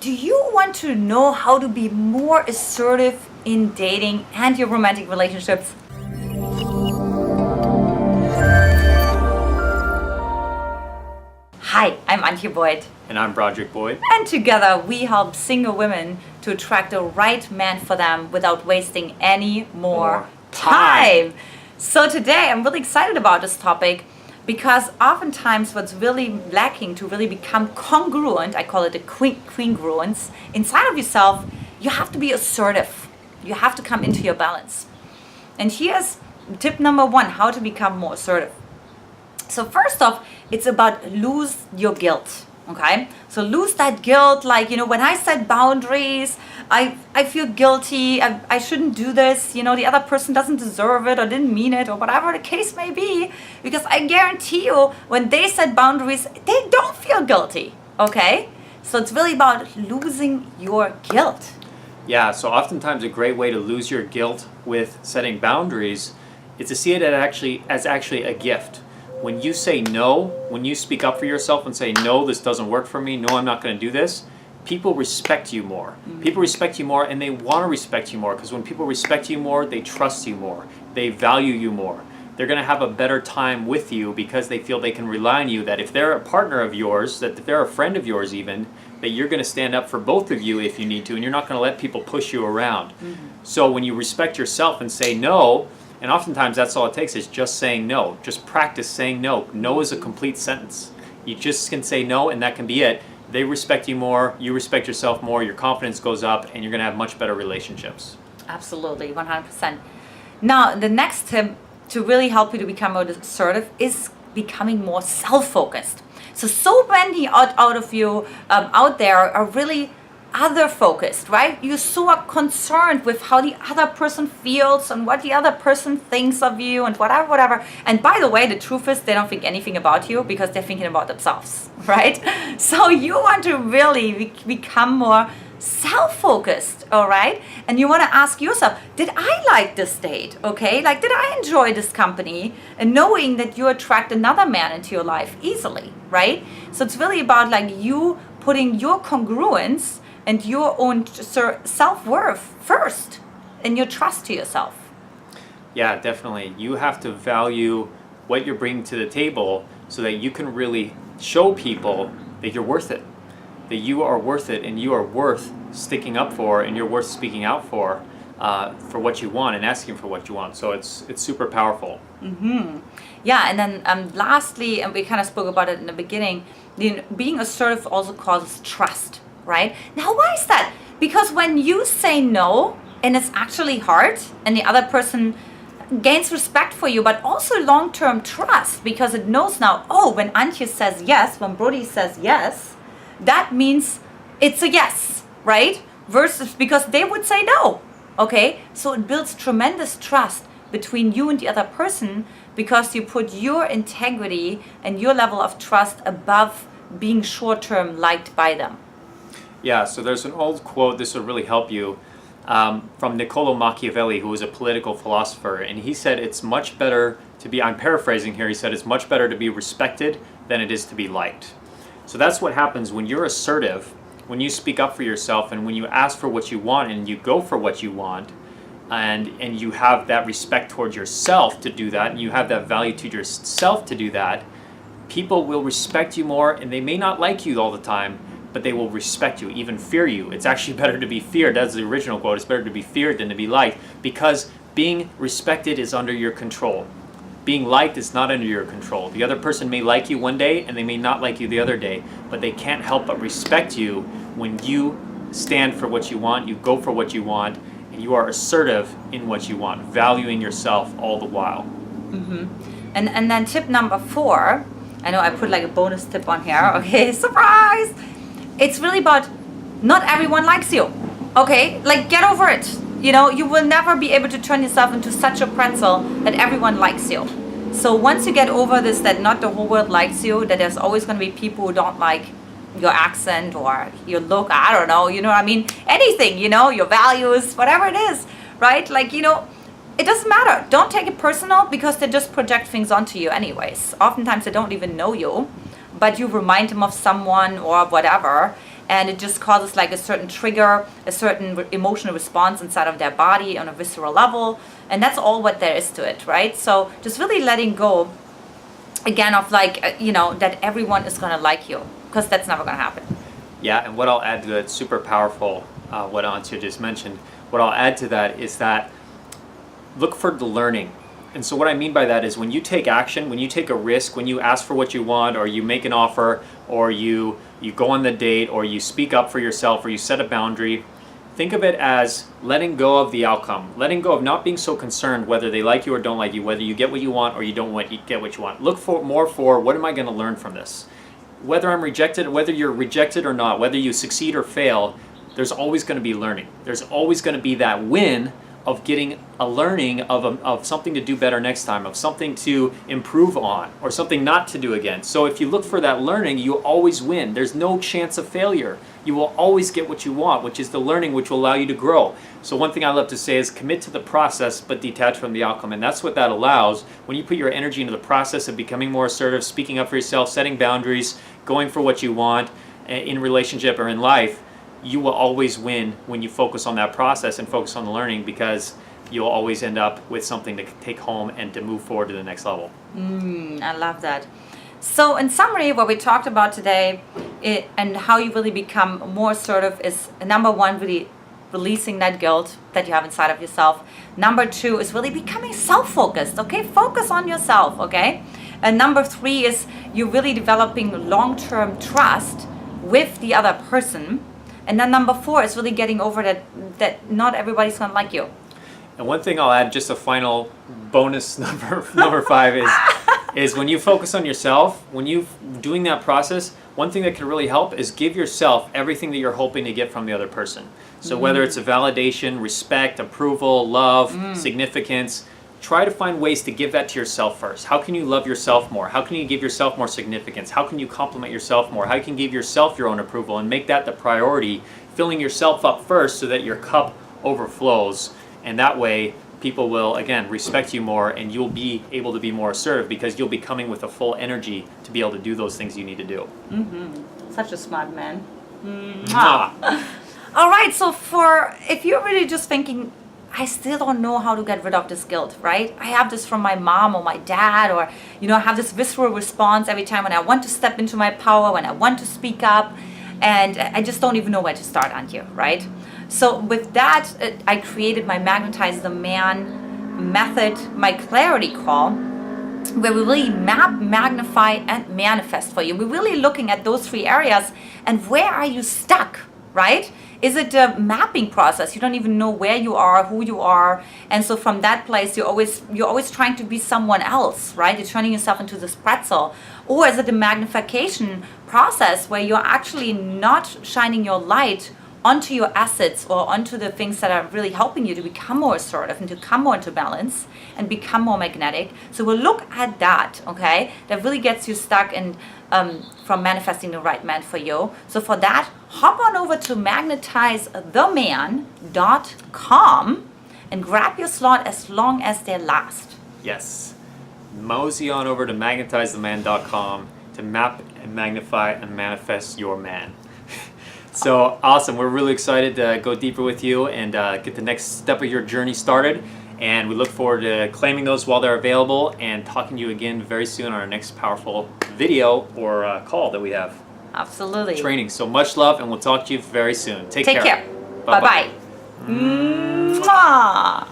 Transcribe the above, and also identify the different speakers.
Speaker 1: Do you want to know how to be more assertive in dating and your romantic relationships? Hi, I'm Antia Boyd.
Speaker 2: And I'm Brody Boyd.
Speaker 1: And together we help single women to attract the right man for them without wasting any more time. So today I'm really excited about this topic because oftentimes what's really lacking to really become congruent, I call it the congruence, inside of yourself, you have to be assertive. You have to come into your balance. And here's tip number 1, how to become more assertive. So first off, it's about lose your guilt. Okay, so lose that guilt, like, when I set boundaries, I feel guilty, I shouldn't do this, the other person doesn't deserve it or didn't mean it or whatever the case may be, because I guarantee you when they set boundaries, they don't feel guilty, okay? So it's really about losing your guilt.
Speaker 2: Yeah, so oftentimes a great way to lose your guilt with setting boundaries is to see it as actually a gift. When you say no, when you speak up for yourself and say, no, this doesn't work for me, no, I'm not going to do this, people respect you more. Mm-hmm. People respect you more, and they want to respect you more, because when people respect you more, they trust you more. They value you more. They're going to have a better time with you because they feel they can rely on you, that if they're a partner of yours, that if they're a friend of yours even, that you're going to stand up for both of you if you need to, and you're not going to let people push you around. Mm-hmm. So when you respect yourself and say no, and oftentimes that's all it takes is just saying no. Just practice saying no. No is a complete sentence. You just can say no and that can be it. They respect you more, you respect yourself more, your confidence goes up, and you're going to have much better relationships.
Speaker 1: Absolutely, 100%. Now, the next tip to really help you to become more assertive is becoming more self-focused. So many out of you out there are really other focused, right? You're so concerned with how the other person feels and what the other person thinks of you and whatever. And by the way, the truth is they don't think anything about you because they're thinking about themselves, right? So you want to really become more self-focused, all right? And you want to ask yourself, did I like this date? Okay, like, did I enjoy this company? And knowing that you attract another man into your life easily, right? So it's really about like you putting your congruence and your own self-worth first, and your trust to yourself.
Speaker 2: Yeah, definitely. You have to value what you're bringing to the table so that you can really show people that you're worth it, that you are worth it, and you are worth sticking up for, and you're worth speaking out for what you want and asking for what you want. So it's super powerful.
Speaker 1: Mm-hmm. Yeah, and then lastly, and we kind of spoke about it in the beginning, being assertive also causes trust. Right? Now, why is that? Because when you say no, and it's actually hard, and the other person gains respect for you, but also long-term trust, because it knows now, oh, when Antia says yes, when Brody says yes, that means it's a yes, right? Versus because they would say no, okay? So it builds tremendous trust between you and the other person because you put your integrity and your level of trust above being short-term liked by them.
Speaker 2: Yeah, so there's an old quote, this will really help you, from Niccolo Machiavelli, who was a political philosopher, and he said it's much better to be, I'm paraphrasing here, he said it's much better to be respected than it is to be liked. So that's what happens when you're assertive, when you speak up for yourself, and when you ask for what you want and you go for what you want, and you have that respect towards yourself to do that, and you have that value to yourself to do that, people will respect you more, and they may not like you all the time, but they will respect you, even fear you. It's actually better to be feared. That's the original quote. It's better to be feared than to be liked, because being respected is under your control. Being liked is not under your control. The other person may like you one day and they may not like you the other day, but they can't help but respect you when you stand for what you want, you go for what you want, and you are assertive in what you want, valuing yourself all the while.
Speaker 1: Mm-hmm. And then tip number 4, I know I put like a bonus tip on here, okay, surprise! It's really about not everyone likes you, okay? Like, get over it. You will never be able to turn yourself into such a pretzel that everyone likes you. So once you get over this, that not the whole world likes you, that there's always going to be people who don't like your accent or your look, I don't know, what I mean? Anything, your values, whatever it is, right? Like, it doesn't matter. Don't take it personal because they just project things onto you anyways. Oftentimes they don't even know you, but you remind them of someone or whatever. and it just causes like a certain trigger, a certain emotional response inside of their body on a visceral level, and that's all what there is to it, right? So just really letting go again of like that everyone is gonna like you, because that's never gonna happen.
Speaker 2: Yeah, and what I'll add to it, super powerful, what Antia just mentioned. What I'll add to that is that look for the learning. And so what I mean by that is when you take action, when you take a risk, when you ask for what you want, or you make an offer, or you go on the date, or you speak up for yourself, or you set a boundary, think of it as letting go of the outcome, letting go of not being so concerned whether they like you or don't like you, whether you get what you want or you don't get what you want. Look for more for what am I going to learn from this? Whether I'm rejected, whether you're rejected or not, whether you succeed or fail, there's always going to be learning. There's always going to be that win of getting a learning of something to do better next time, of something to improve on, or something not to do again. So if you look for that learning, you always win. There's no chance of failure. You will always get what you want, which is the learning which will allow you to grow. So one thing I love to say is commit to the process, but detach from the outcome. And that's what that allows. When you put your energy into the process of becoming more assertive, speaking up for yourself, setting boundaries, going for what you want in relationship or in life, you will always win when you focus on that process and focus on the learning, because you'll always end up with something to take home and to move forward to the next level.
Speaker 1: I love that. So in summary, what we talked about today and how you really become more assertive is, number one, really releasing that guilt that you have inside of yourself. Number two is really becoming self-focused, okay? Focus on yourself, okay? And number three is you're really developing long-term trust with the other person. And then number four is really getting over that not everybody's gonna like you.
Speaker 2: And one thing I'll add, just a final bonus number five is when you focus on yourself, when you're doing that process, one thing that can really help is give yourself everything that you're hoping to get from the other person. So whether it's a validation, respect, approval, love, significance, try to find ways to give that to yourself first. How can you love yourself more? How can you give yourself more significance? How can you compliment yourself more? How can you give yourself your own approval and make that the priority, filling yourself up first so that your cup overflows. And that way, people will, again, respect you more, and you'll be able to be more assertive because you'll be coming with a full energy to be able to do those things you need to do.
Speaker 1: Such a smart man. All right, so if you're really just thinking, I still don't know how to get rid of this guilt, right? I have this from my mom or my dad, or, I have this visceral response every time when I want to step into my power, when I want to speak up, and I just don't even know where to start, Antia, right? So with that, I created my Magnetize the Man method, my clarity call, where we really map, magnify, and manifest for you. We're really looking at those three areas and where are you stuck, right? Is it a mapping process? You don't even know where you are, who you are, and so from that place, you're always trying to be someone else, right? You're turning yourself into this pretzel. Or is it a magnification process where you're actually not shining your light onto your assets or onto the things that are really helping you to become more assertive and to come more into balance and become more magnetic? So we'll look at that, okay? That really gets you stuck in from manifesting the right man for you. So for that, hop on over to magnetizetheman.com and grab your slot as long as they last.
Speaker 2: Yes. Mosey on over to magnetizetheman.com to map and magnify and manifest your man. So awesome. We're really excited to go deeper with you and get the next step of your journey started. And we look forward to claiming those while they're available and talking to you again very soon on our next powerful video or call that we have.
Speaker 1: Absolutely.
Speaker 2: Training. So much love, and we'll talk to you very soon. Take care.
Speaker 1: Bye-bye. Mwah.